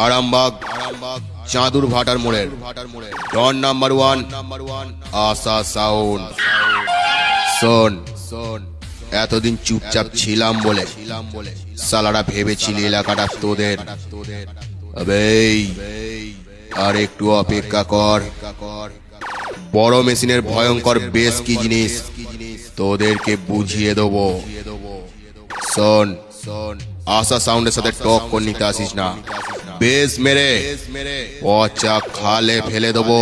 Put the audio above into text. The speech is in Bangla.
আরামবাগ চাঁদুর ভাটার মোড়ের ডন নাম্বার 1 আশা সাউন্ড। শোন, এতদিন চুপচাপ ছিলাম বলে সালারা ভেবেছিল এলাকাটা তোদের। আবেই আর একটু অপেক্ষা কর, বড় মেশিনের ভয়ঙ্কর বেশ কি জিনিস তোদেরকে বুঝিয়ে দেবো। শোন, আশা সাউন্ডের সাথে টক্কর নিতে আসিস না, বেশ মেরে পচা খালে ফেলে দেবো।